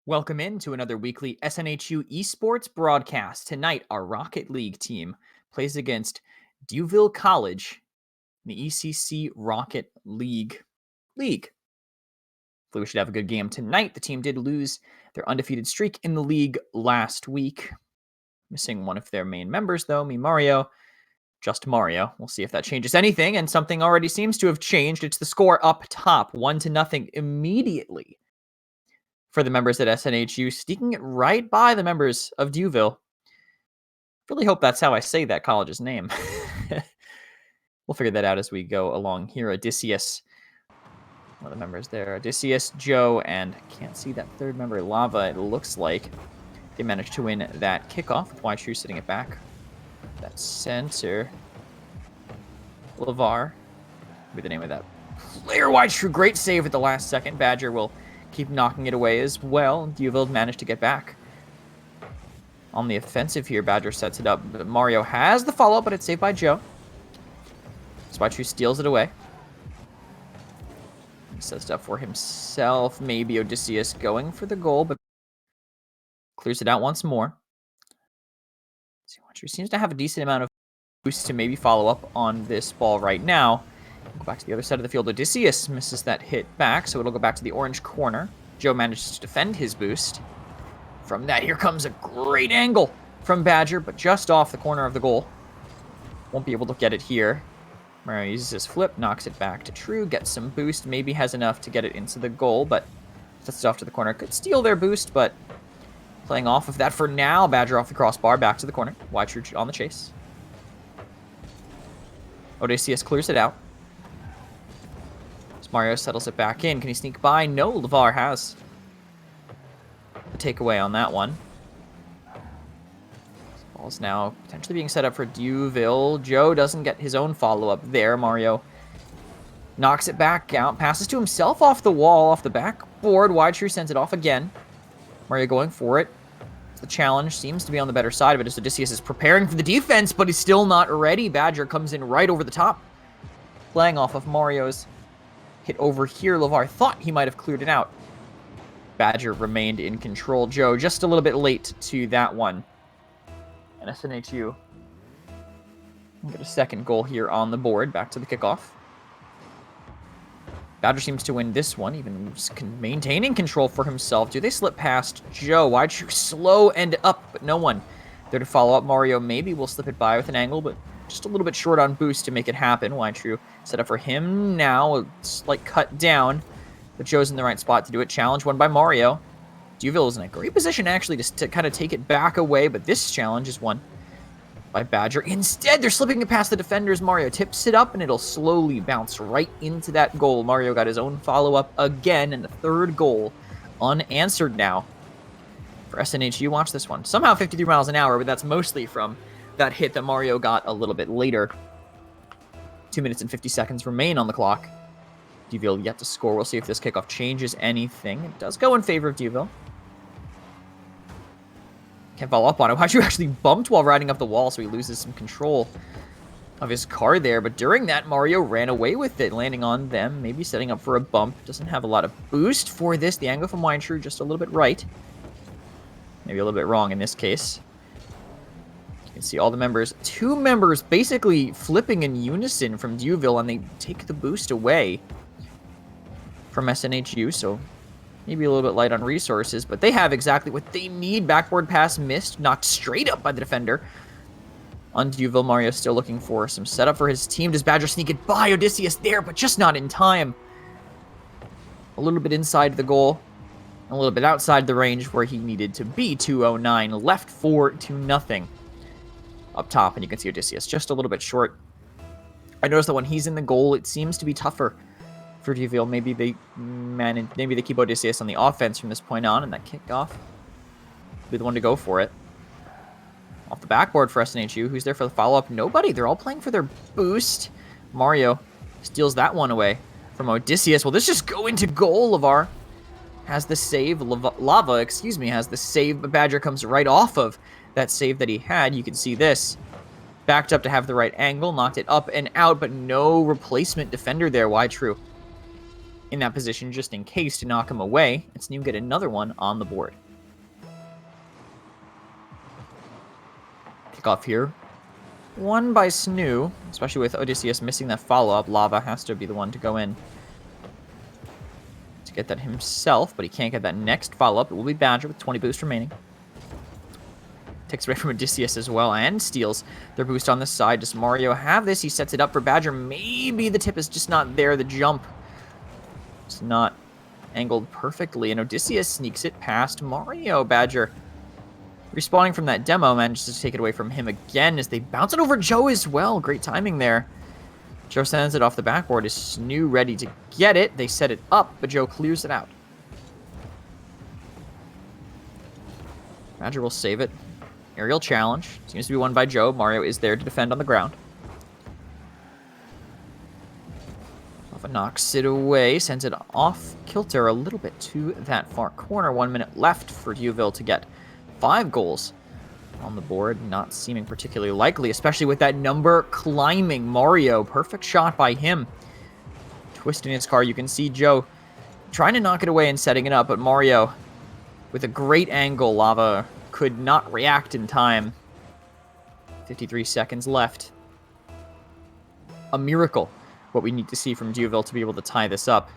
Welcome in to another weekly SNHU esports broadcast. Tonight, our Rocket League team plays against Duville College in the ECC Rocket League. Hopefully we should have a good game tonight. The team did lose their undefeated streak in the league last week. Missing one of their main members, though, Mario. Just Mario. We'll see if that changes anything, and something already seems to have changed. It's the score up top, 1-0 immediately for the members at SNHU, sneaking it right by the members of Duville. Really hope that's how I say that college's name. We'll figure that out as we go along here. Odysseus, one of the members there. Odysseus, Joe, and can't see that third member, Lava, it looks like. They managed to win that kickoff with True sitting it back. That center. Lavar, be the name of that player. True, great save at the last second. Badger will keep knocking it away as well. Duville managed to get back on the offensive here. Badger sets it up. But Mario has the follow-up, but it's saved by Joe. True steals it away. He sets it up for himself. Maybe Odysseus going for the goal, but clears it out once more. True seems to have a decent amount of boost to maybe follow up on this ball right now. Go back to the other side of the field. Odysseus misses that hit back, so it'll go back to the orange corner. Joe manages to defend his boost. From that, here comes a great angle from Badger, but just off the corner of the goal. Won't be able to get it here. Mario uses his flip, knocks it back to True, gets some boost, maybe has enough to get it into the goal, but sets it off to the corner. Could steal their boost, but playing off of that for now. Badger off the crossbar, back to the corner. True on the chase. Odysseus clears it out. Mario settles it back in. Can he sneak by? No, Lavar has a takeaway on that one. This ball's now potentially being set up for Duville. Joe doesn't get his own follow-up there. Mario knocks it back out. Passes to himself off the wall, off the backboard. True sends it off again. Mario going for it. The challenge seems to be on the better side of it as Odysseus is preparing for the defense, but he's still not ready. Badger comes in right over the top, playing off of Mario's hit over here. Lavar thought he might have cleared it out. Badger remained in control. Joe just a little bit late to that one. And SNHU will get a second goal here on the board. Back to the kickoff. Badger seems to win this one, even maintaining control for himself. Do they slip past Joe? True slow and up, but no one there to follow up. Mario maybe will slip it by with an angle, but just a little bit short on boost to make it happen. True set up for him now. A slight cut down, but Joe's in the right spot to do it. Challenge won by Mario. Duville is in a great position, actually, to kind of take it back away, but this challenge is won by Badger. Instead, they're slipping it past the defenders. Mario tips it up, and it'll slowly bounce right into that goal. Mario got his own follow-up again, and the third goal unanswered now for SNHU. Watch this one. Somehow 53 miles an hour, but that's mostly from that hit that Mario got a little bit later. 2 minutes and 50 seconds remain on the clock. Duville yet to score. We'll see if this kickoff changes anything. It does go in favor of Duville. Can't follow up on it. True actually bumped while riding up the wall, so he loses some control of his car there. But during that, Mario ran away with it, landing on them, maybe setting up for a bump. Doesn't have a lot of boost for this. The angle from True just a little bit right. Maybe a little bit wrong in this case. You can see all the members, two members basically flipping in unison from Duville, and they take the boost away from SNHU, so maybe a little bit light on resources, but they have exactly what they need. Backboard pass missed, knocked straight up by the defender. On Duville, Mario still looking for some setup for his team. Does Badger sneak it by? Odysseus there, but just not in time. A little bit inside the goal, a little bit outside the range where he needed to be. 2:09 left, 4-0 up top, and you can see Odysseus just a little bit short. I noticed that when he's in the goal, it seems to be tougher for Duville. Maybe they keep Odysseus on the offense from this point on, and that kickoff will be the one to go for it. Off the backboard for SNHU. Who's there for the follow-up? Nobody. They're all playing for their boost. Mario steals that one away from Odysseus. Will this just go into goal? Lavar has the save. Lava, has the save, but Badger comes right off of that save that he had. You can see this. Backed up to have the right angle, knocked it up and out, but no replacement defender there. True in that position just in case to knock him away, and SNHU get another one on the board. Kickoff here. Won by SNHU, especially with Odysseus missing that follow-up. Lava has to be the one to go in to get that himself, but he can't get that next follow-up. It will be Badger with 20 boost remaining. Takes away from Odysseus as well and steals their boost on the side. Does Mario have this? He sets it up for Badger. Maybe the tip is just not there. The jump is not angled perfectly, and Odysseus sneaks it past Mario. Badger, respawning from that demo, manages to take it away from him again as they bounce it over Joe as well. Great timing there. Joe sends it off the backboard. Is SNHU ready to get it? They set it up, but Joe clears it out. Badger will save it. Aerial challenge. Seems to be won by Joe. Mario is there to defend on the ground. Lava knocks it away. Sends it off kilter a little bit to that far corner. 1 minute left for Duville to get 5 goals on the board. Not seeming particularly likely, especially with that number climbing. Mario, perfect shot by him. Twisting his car. You can see Joe trying to knock it away and setting it up, but Mario with a great angle. Lava could not react in time. 53 seconds left. A miracle, what we need to see from Duville to be able to tie this up.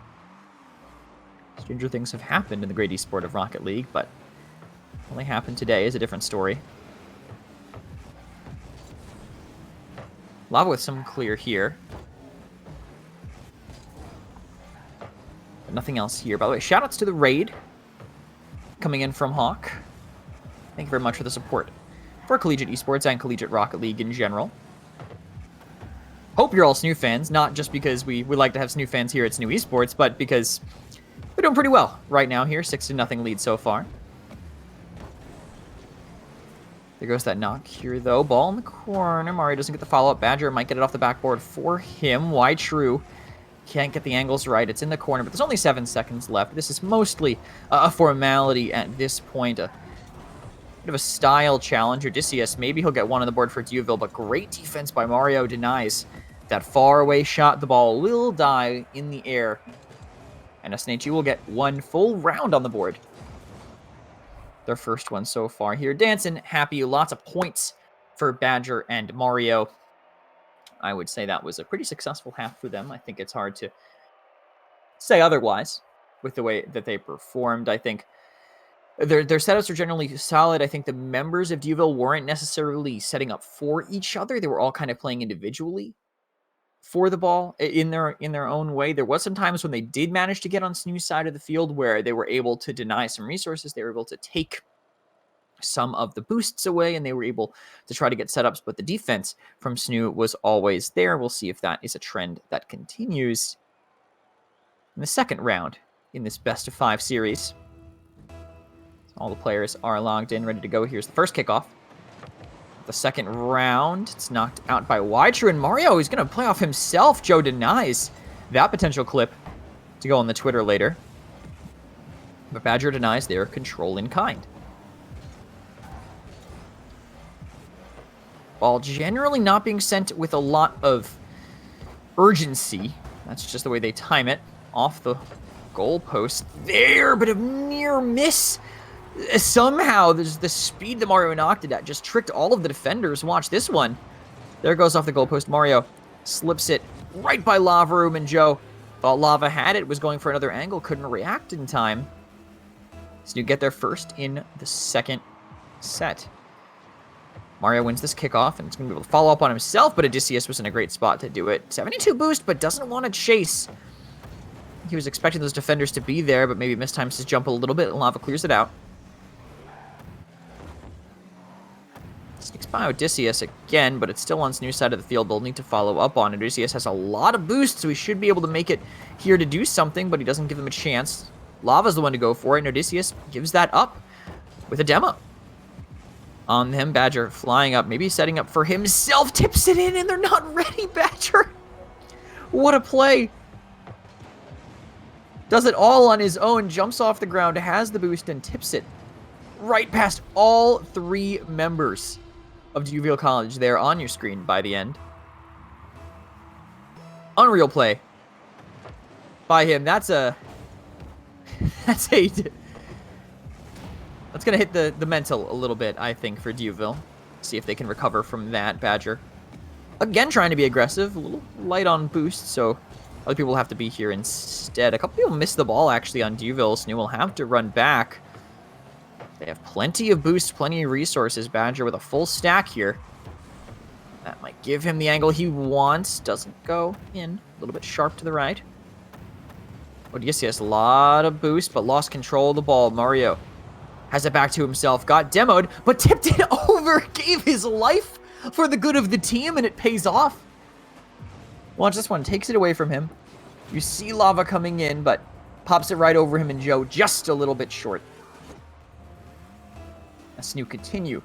Stranger things have happened in the great esport of Rocket League, but only happened today is a different story. Lava with some clear here. But nothing else here. By the way, shoutouts to the raid coming in from Hawk. Thank you very much for the support for collegiate esports and collegiate Rocket League in general. Hope you're all SNHU fans, not just because we like to have SNHU fans here at SNHU Esports, but because we're doing pretty well right now here. 6-0 lead so far. There goes that knock here, though. Ball in the corner. Mario doesn't get the follow-up. Badger might get it off the backboard for him. Why true? Can't get the angles right. It's in the corner, but there's only 7 seconds left. This is mostly a formality at this point. A bit of a style challenge. Odysseus, maybe he'll get one on the board for Duville, but great defense by Mario denies that far-away shot. The ball will die in the air, and SNHU will get 1 full round on the board. Their first one so far here. Dancing, happy, lots of points for Badger and Mario. I would say that was a pretty successful half for them. I think it's hard to say otherwise with the way that they performed. I think their setups are generally solid. I think the members of Duville weren't necessarily setting up for each other. They were all kind of playing individually for the ball in their own way. There was some times when they did manage to get on SNHU's side of the field where they were able to deny some resources. They were able to take some of the boosts away, and they were able to try to get setups, but the defense from SNHU was always there. We'll see if that is a trend that continues in the second round in this best-of-5 series. All the players are logged in, ready to go. Here's the first kickoff. The second round, it's knocked out by Wytrue, and Mario is going to play off himself. Joe denies that potential clip to go on the Twitter later. But Badger denies their control in kind. Ball generally not being sent with a lot of urgency. That's just the way they time it. Off the goalpost there, but a near miss. Somehow, there's the speed that Mario knocked it at just tricked all of the defenders. Watch this one. There goes off the goalpost. Mario slips it right by Lava Room, and Joe thought Lava had it, was going for another angle, couldn't react in time. So you get there first in the second set. Mario wins this kickoff, and it's going to be able to follow up on himself, but Odysseus was in a great spot to do it. 72 boost, but doesn't want to chase. He was expecting those defenders to be there, but maybe mistimes his jump a little bit, and Lava clears it out. Sneaks by Odysseus again, but it's still on SNHU's side of the field. They'll need to follow up on it. Odysseus has a lot of boost, so he should be able to make it here to do something, but he doesn't give them a chance. Lava's the one to go for it, and Odysseus gives that up with a demo. On him, Badger flying up, maybe setting up for himself, tips it in, and they're not ready, Badger. What a play. Does it all on his own, jumps off the ground, has the boost, and tips it right past all 3 members of Duville College there on your screen by the end. Unreal play by him. That's a... That's going to hit the mental a little bit, I think, for Duville. See if they can recover from that. Badger, again, trying to be aggressive. A little light on boost, so other people will have to be here instead. A couple people missed the ball, actually, on Duville. SNHU will have to run back. They have plenty of boost, plenty of resources. Badger with a full stack here. That might give him the angle he wants. Doesn't go in. A little bit sharp to the right. Odysseus, a lot of boost, but lost control of the ball. Mario has it back to himself. Got demoed, but tipped it over. Gave his life for the good of the team, and it pays off. Watch this one. Takes it away from him. You see Lava coming in, but pops it right over him, and Joe just a little bit short. SNHU continue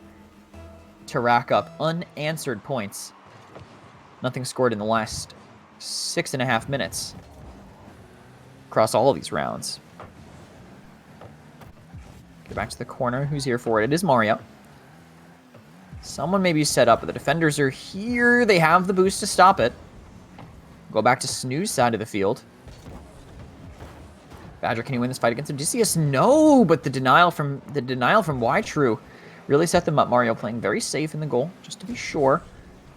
to rack up unanswered points. Nothing scored in the last 6.5 minutes across all of these rounds. Get back to the corner. Who's here for it? It is Mario. Someone may be set up, but the defenders are here. They have the boost to stop it. Go back to SNHU's side of the field. Badger, can he win this fight against Odysseus? No, but the denial from Y-True really set them up. Mario playing very safe in the goal, just to be sure.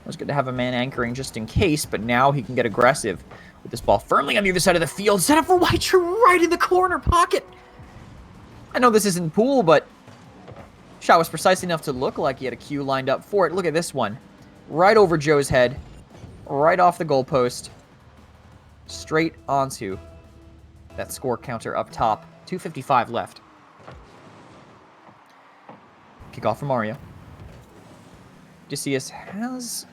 It was good to have a man anchoring just in case, but now he can get aggressive with this ball firmly on the other side of the field. Set up for Y-True right in the corner pocket. I know this isn't pool, but shot was precise enough to look like he had a cue lined up for it. Look at this one. Right over Joe's head. Right off the goalpost. Straight onto that score counter up top. 2:55 left. Kickoff for Mario. Odysseus has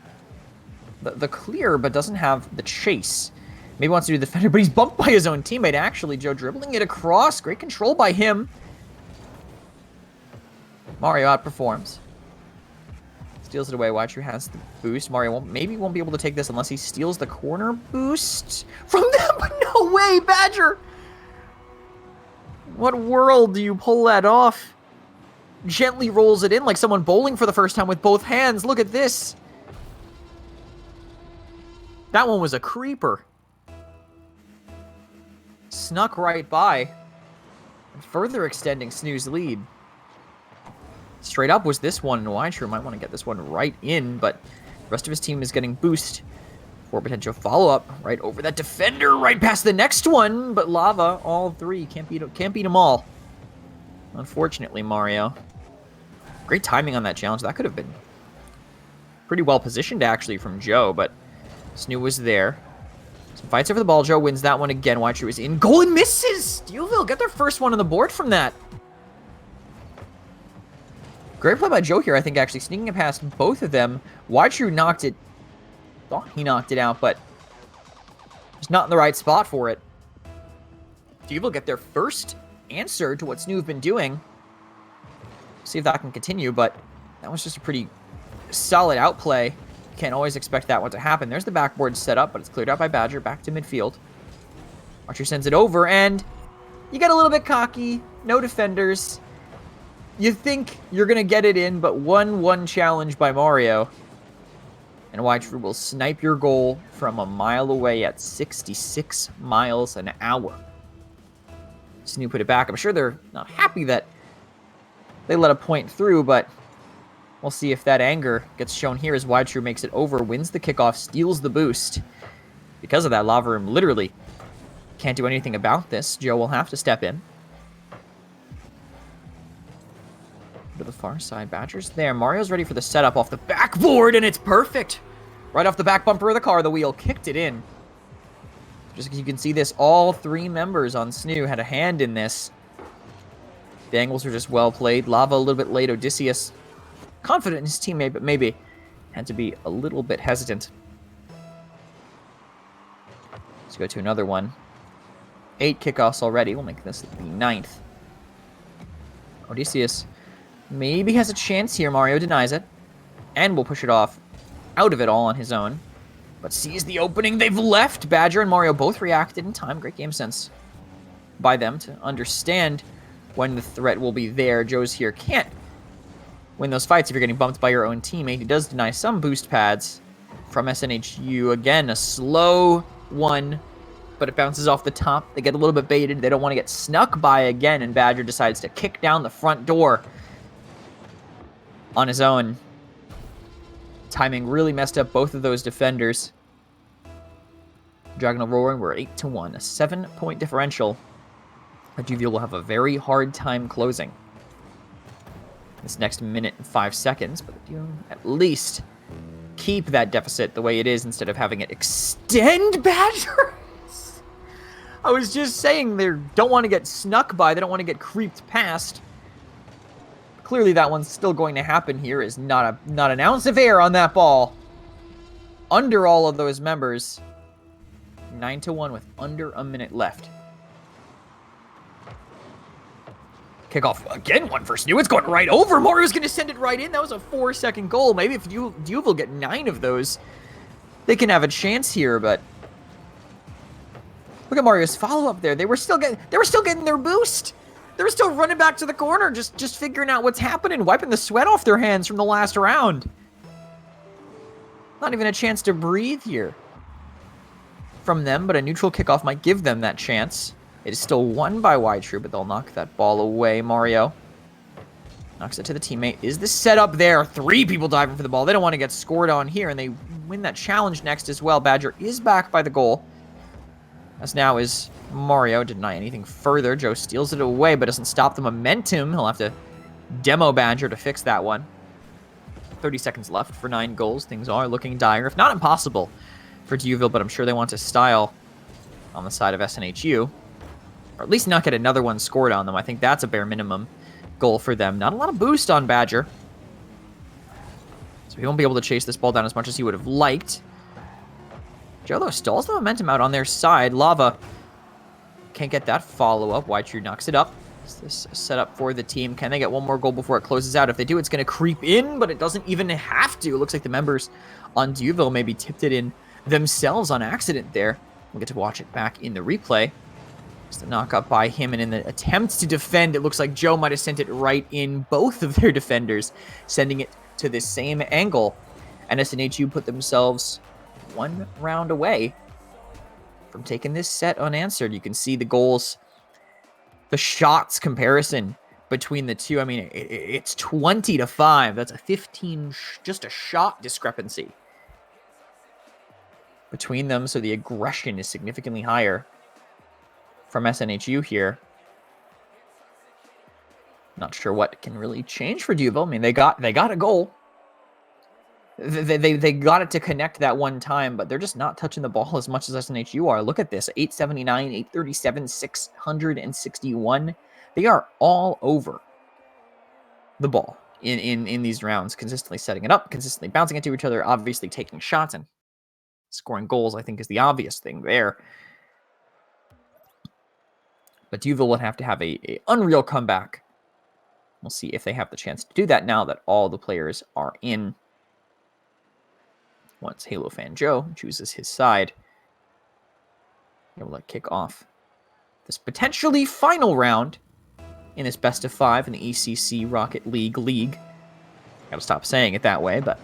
the clear, but doesn't have the chase. Maybe wants to do the defender, but he's bumped by his own teammate, actually. Joe dribbling it across. Great control by him. Mario outperforms. Steals it away. Y-True has the boost. Mario maybe won't be able to take this unless he steals the corner boost from them. But no way, Badger! What world do you pull that off? Gently rolls it in like someone bowling for the first time with both hands. Look at this. That one was a creeper. Snuck right by. Further extending SNHU's lead. Straight up was this one, and Y-True might want to get this one right in, but the rest of his team is getting boost for potential follow-up right over that defender, right past the next one, but Lava, all three, can't beat them all. Unfortunately, Mario. Great timing on that challenge. That could have been pretty well positioned, actually, from Joe, but SNHU was there. Some fights over the ball. Joe wins that one again. Y-True is in. Goal and misses! Duville get their first one on the board from that. Great play by Joe here, I think, actually sneaking it past both of them. Y-True knocked it. Thought he knocked it out, but just not in the right spot for it. Duville get their first answer to what SNHU have been doing. See if that can continue, but that was just a pretty solid outplay. Can't always expect that one to happen. There's the backboard set up, but it's cleared out by Badger. Back to midfield. Archer sends it over, and you get a little bit cocky. No defenders. You think you're going to get it in, but 1-1 challenge by Mario. And Y-True will snipe your goal from a mile away at 66 miles an hour. SNHU put it back. I'm sure they're not happy that they let a point through, but we'll see if that anger gets shown here as Y-True makes it over, wins the kickoff, steals the boost. Because of that, Lava Room literally can't do anything about this. Joe will have to step in. To the far side, Badger's there. Mario's ready for the setup off the backboard, and it's perfect. Right off the back bumper of the car, the wheel kicked it in. Just as you can see this, all three members on SNHU had a hand in this. The angles were just well played. Lava a little bit late. Odysseus confident in his teammate, but maybe had to be a little bit hesitant. Let's go to another one. 8 kickoffs already. We'll make this the 9th. Odysseus maybe has a chance here. Mario denies it. And will push it off out of it all on his own. But sees the opening. They've left. Badger and Mario both reacted in time. Great game sense by them to understand when the threat will be there. Joe's here. Can't win those fights if you're getting bumped by your own teammate. He does deny some boost pads from SNHU. Again, a slow one but it bounces off the top. They get a little bit baited. They don't want to get snuck by again, and Badger decides to kick down the front door on his own. Timing really messed up both of those defenders. Dragon Roaring, we're 8-1, a 7-point differential. Juvial will have a very hard time closing this next minute and 5 seconds, but at least keep that deficit the way it is instead of having it extend. Badger. I was just saying they don't want to get snuck by. They don't want to get creeped past. Clearly that one's still going to happen here. Is not an ounce of air on that ball. Under all of those members. 9-1 with under a minute left. Kickoff again, one for SNHU. It's going right over. Mario's going to send it right in. That was a 4-second goal. Maybe if Duval get 9 of those, they can have a chance here, but look at Mario's follow-up there. They were still getting their boost. They were still running back to the corner, just figuring out what's happening, wiping the sweat off their hands from the last round. Not even a chance to breathe here from them, but a neutral kickoff might give them that chance. It is still won by Y-True, but they'll knock that ball away. Mario knocks it to the teammate. Is the setup there? 3 people diving for the ball. They don't want to get scored on here, and they win that challenge next as well. Badger is back by the goal. As now is Mario. Deny anything further. Joe steals it away, but doesn't stop the momentum. He'll have to demo Badger to fix that one. 30 seconds left for 9 goals. Things are looking dire, if not impossible, for Duval, but I'm sure they want to style on the side of SNHU. Or at least not get another one scored on them. I think that's a bare minimum goal for them. Not a lot of boost on Badger. So he won't be able to chase this ball down as much as he would have liked. Joe, though, stalls the momentum out on their side. Lava can't get that follow-up. Y-True knocks it up. Is this a setup for the team? Can they get one more goal before it closes out? If they do, it's going to creep in, but it doesn't even have to. It looks like the members on Duval maybe tipped it in themselves on accident there. We'll get to watch it back in the replay. Just a knock up by him, and in the attempt to defend, it looks like Joe might have sent it right in both of their defenders, sending it to the same angle. And SNHU put themselves 1 round away from taking this set unanswered. You can see the goals, the shots comparison between the two. I mean, it's 20-5. That's a 15, just a shot discrepancy between them, so the aggression is significantly higher from SNHU here. Not sure what can really change for Duval. I mean, they got a goal. They got it to connect that one time, but they're just not touching the ball as much as SNHU are. Look at this. 879, 837, 661. They are all over the ball in these rounds, consistently setting it up, consistently bouncing into each other, obviously taking shots and scoring goals, I think, is the obvious thing there. But Duval would have to have a unreal comeback. We'll see if they have the chance to do that now that all the players are in. Once Halo fan Joe chooses his side, he'll kick off this potentially final round in this best of 5 in the ECC Rocket League. Gotta stop saying it that way, but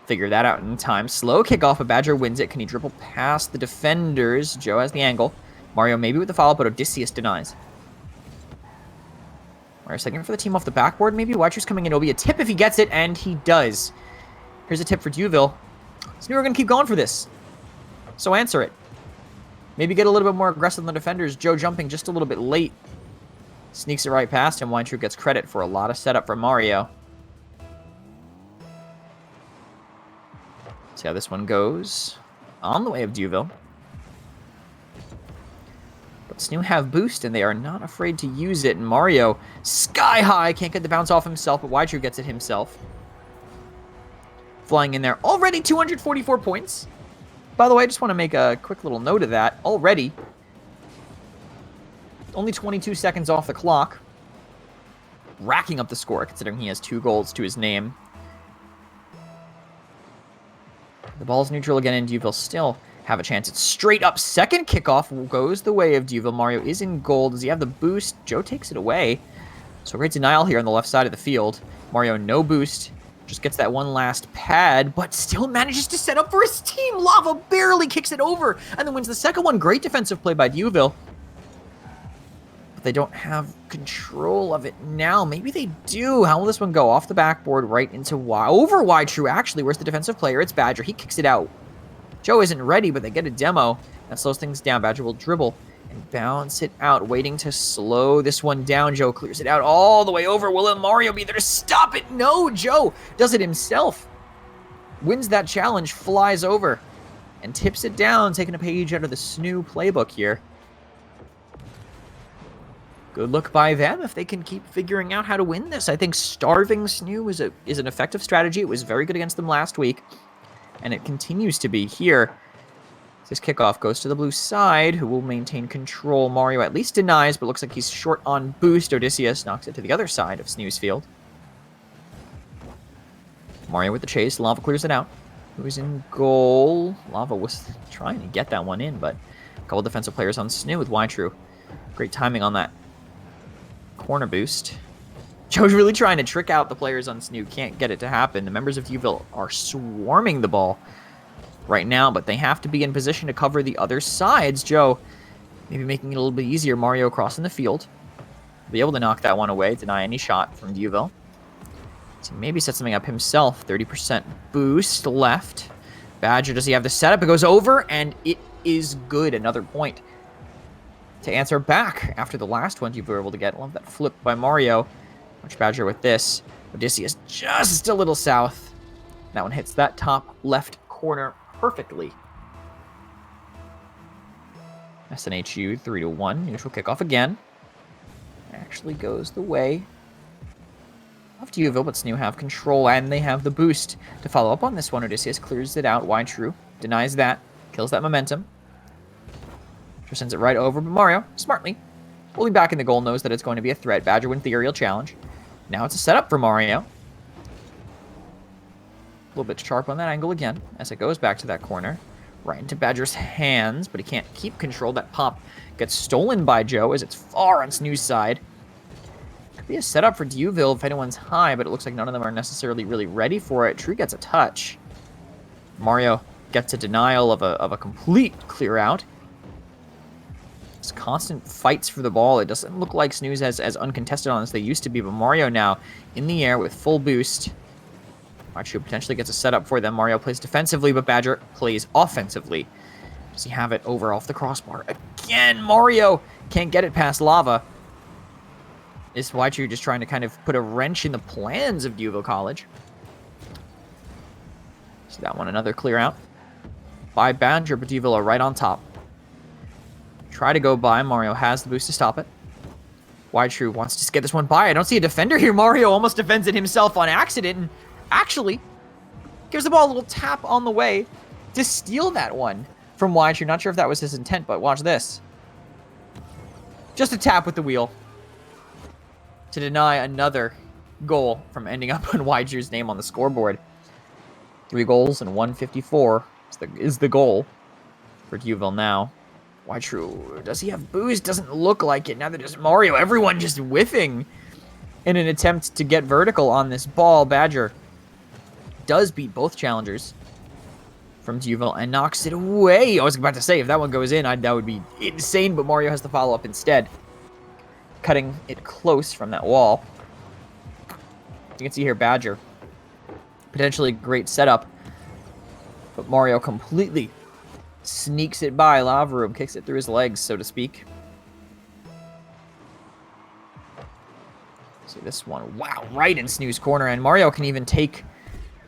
figure that out in time. Slow kickoff, a Badger wins it. Can he dribble past the defenders? Joe has the angle. Mario maybe with the follow-up, but Odysseus denies. Mario second for the team off the backboard. Maybe Y-True's coming in. It'll be a tip if he gets it, and he does. Here's a tip for Duval. So we're going to keep going for this. So answer it. Maybe get a little bit more aggressive than the defenders. Joe jumping just a little bit late. Sneaks it right past him. Y-True gets credit for a lot of setup from Mario. See how this one goes. On the way of Duval. But SNHU have boost, and they are not afraid to use it. And Mario, sky high, can't get the bounce off himself, but Y-True gets it himself. Flying in there. Already 244 points. By the way, I just want to make a quick little note of that. Already. Only 22 seconds off the clock. Racking up the score, considering he has 2 goals to his name. The ball's neutral again, and Duval still have a chance. It's straight up. Second kickoff goes the way of Duval. Mario is in goal. Does he have the boost? Joe takes it away. So great denial here on the left side of the field. Mario, no boost. Just gets that one last pad, but still manages to set up for his team. Lava barely kicks it over and then wins the second one. Great defensive play by Duville. But they don't have control of it now. Maybe they do. How will this one go? Off the backboard, right into Y. Over Y True, actually. Where's the defensive player? It's Badger. He kicks it out. Joe isn't ready, but they get a demo. That slows things down. Badger will dribble and bounce it out, waiting to slow this one down. Joe clears it out all the way over. Will Mario be there to stop it? No, Joe does it himself. Wins that challenge, flies over, and tips it down, taking a page out of the SNHU playbook here. Good look by them if they can keep figuring out how to win this. I think starving SNHU is an effective strategy. It was very good against them last week, and it continues to be here. This kickoff goes to the blue side, who will maintain control. Mario at least denies, but looks like he's short on boost. Odysseus knocks it to the other side of SNHU's field. Mario with the chase. Lava clears it out. Who's in goal? Lava was trying to get that one in, but a couple defensive players on SNHU with Y-True. Great timing on that corner boost. Joe's really trying to trick out the players on SNHU. Can't get it to happen. The members of Duville are swarming the ball right now, but they have to be in position to cover the other sides. Joe maybe making it a little bit easier. Mario crossing the field. Be able to knock that one away, deny any shot from Duville. So maybe set something up himself. 30% boost left. Badger, does he have the setup? It goes over, and it is good. Another point to answer back after the last one you were able to get. Love that flip by Mario. Watch Badger with this. Odysseus just a little south. That one hits that top left corner perfectly. SNHU 3-1. Neutral kickoff again. Actually goes the way of Duville, but SNHU have control, and they have the boost to follow up on this one. Odysseus clears it out. Y-True denies that. Kills that momentum. Just sends it right over, but Mario, smartly, pulling back in the goal, knows that it's going to be a threat. Badger wins the aerial challenge. Now it's a setup for Mario. A little bit sharp on that angle again, as it goes back to that corner. Right into Badger's hands, but he can't keep control. That pop gets stolen by Joe as it's far on SNHU's side. Could be a setup for Duville if anyone's high, but it looks like none of them are necessarily really ready for it. True gets a touch. Mario gets a denial of a complete clear out. It's constant fights for the ball. It doesn't look like SNHU's as uncontested on as they used to be, but Mario now in the air with full boost. Y-True potentially gets a setup for them. Mario plays defensively, but Badger plays offensively. Does he have it over off the crossbar? Again, Mario can't get it past Lava. Is Y-True just trying to kind of put a wrench in the plans of Duville College? So that one, another clear out by Badger, but Duville are right on top. Try to go by. Mario has the boost to stop it. Y-True wants to get this one by. I don't see a defender here. Mario almost defends it himself on accident, and actually gives the ball a little tap on the way to steal that one from Y-True. Not sure if that was his intent, but watch this. Just a tap with the wheel to deny another goal from ending up on Y-True's name on the scoreboard. 3 goals and 154 is the goal for Duville now. Y-True, does he have boost? Doesn't look like it. Neither does Mario. Everyone just whiffing in an attempt to get vertical on this ball. Badger does beat both challengers from Duville and knocks it away. I was about to say, if that one goes in, that would be insane, but Mario has to follow up instead, cutting it close from that wall. You can see here Badger, potentially great setup, but Mario completely sneaks it by Lava Room, kicks it through his legs, so to speak. See this one, wow, right in SNHU's corner, and Mario can even take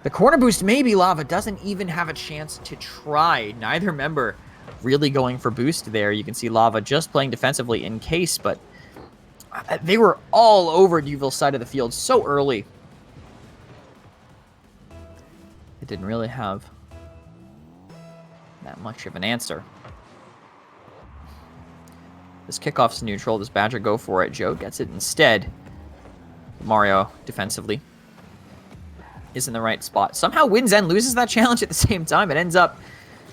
the corner boost. Maybe Lava doesn't even have a chance to try. Neither member really going for boost there. You can see Lava just playing defensively in case, but they were all over Duville's side of the field so early. It didn't really have that much of an answer. This kickoff's neutral. Does Badger go for it? Joe gets it instead. Mario, defensively, is in the right spot. Somehow wins and loses that challenge at the same time. It ends up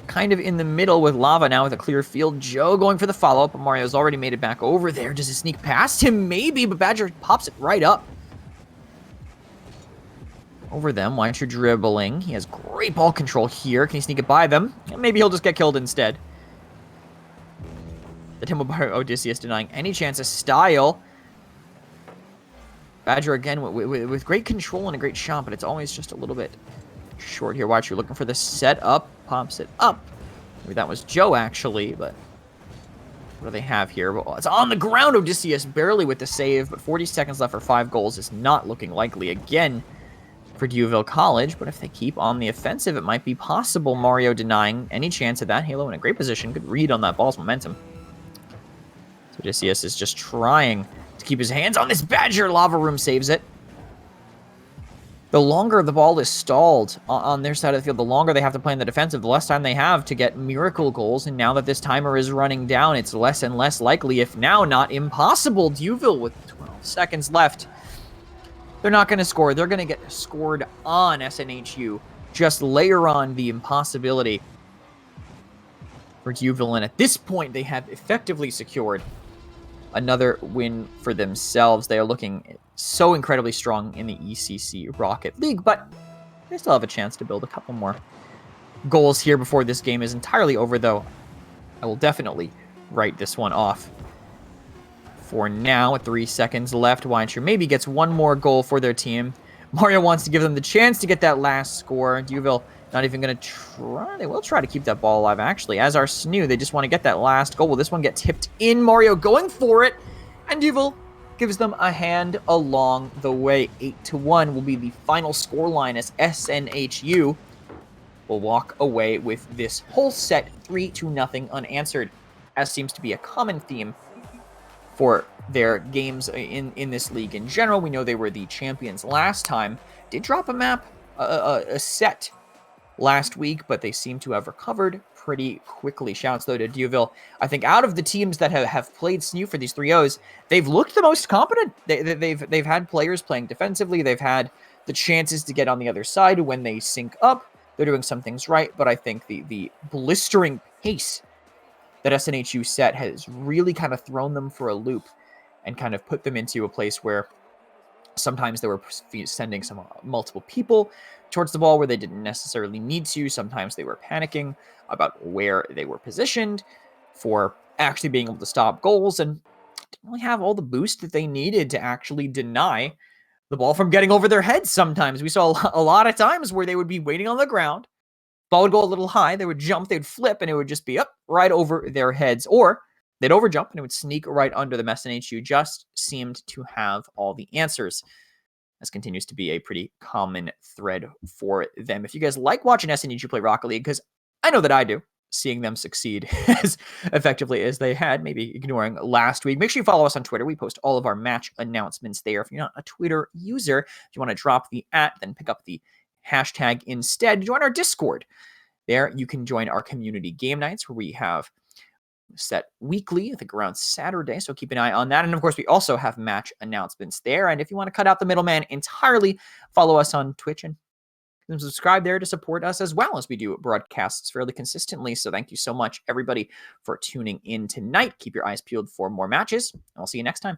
kind of in the middle with Lava now with a clear field. Joe going for the follow-up, but Mario's already made it back over there. Does it sneak past him? Maybe, but Badger pops it right up. over them. Why aren't you dribbling? He has great ball control here. Can he sneak it by them? Maybe he'll just get killed instead. The tempo by Odysseus denying any chance of style. Badger again with great control and a great shot, but it's always just a little bit short here. Watch, you're looking for the setup. Pops it up. Maybe that was Joe, actually, but what do they have here? Well, it's on the ground. Odysseus barely with the save, but 40 seconds left for 5 goals is not looking likely again for Duville College, but if they keep on the offensive, it might be possible. Mario denying any chance of that. Halo in a great position. Good read on that ball's momentum. So Odysseus is just trying to keep his hands on this Badger. Lava Room saves it. The longer the ball is stalled on their side of the field, the longer they have to play in the defensive, the less time they have to get miracle goals. And now that this timer is running down, it's less and less likely, if now not impossible. Duville with 12 seconds left. They're not going to score. They're going to get scored on. SNHU just layer on the impossibility for Duville. And at this point, they have effectively secured another win for themselves. They are looking so incredibly strong in the ECC Rocket League, but they still have a chance to build a couple more goals here before this game is entirely over, though. I will definitely write this one off for now. With 3 seconds left, Weintraub maybe gets one more goal for their team. Mario wants to give them the chance to get that last score. Duville not even going to try. They will try to keep that ball alive, actually. As our SNHU, they just want to get that last goal. Will this one get tipped in? Mario going for it, and Duville gives them a hand along the way. 8-1 will be the final scoreline as SNHU will walk away with this whole set 3-0 unanswered, as seems to be a common theme for their games in this league in general. We know they were the champions last time. Did drop a map, a set last week, but they seem to have recovered pretty quickly. Shouts, though, to Duville. I think out of the teams that have played SNHU for these 3-0s, they've looked the most competent. They've had players playing defensively. They've had the chances to get on the other side when they sync up. They're doing some things right, but I think the blistering pace that SNHU set has really kind of thrown them for a loop and kind of put them into a place where sometimes they were sending multiple people towards the ball where they didn't necessarily need to. Sometimes they were panicking about where they were positioned for actually being able to stop goals, and didn't really have all the boost that they needed to actually deny the ball from getting over their heads. Sometimes we saw a lot of times where they would be waiting on the ground, ball would go a little high, they would jump, they'd flip, and it would just be up right over their heads, or they'd overjump and it would sneak right under them. SNHU just seemed to have all the answers. This continues to be a pretty common thread for them. If you guys like watching SNHU play Rocket League, because I know that I do, seeing them succeed as effectively as they had, maybe ignoring last week, make sure you follow us on Twitter. We post all of our match announcements there. If you're not a Twitter user, if you want to drop the @ then pick up the hashtag instead. Join our Discord. There you can join our community game nights where we have set weekly, I think around Saturday, so keep an eye on that. And of course, we also have match announcements there. And if you want to cut out the middleman entirely, follow us on Twitch and subscribe there to support us, as well as we do broadcasts fairly consistently. So thank you so much, everybody, for tuning in tonight. Keep your eyes peeled for more matches, and I'll see you next time.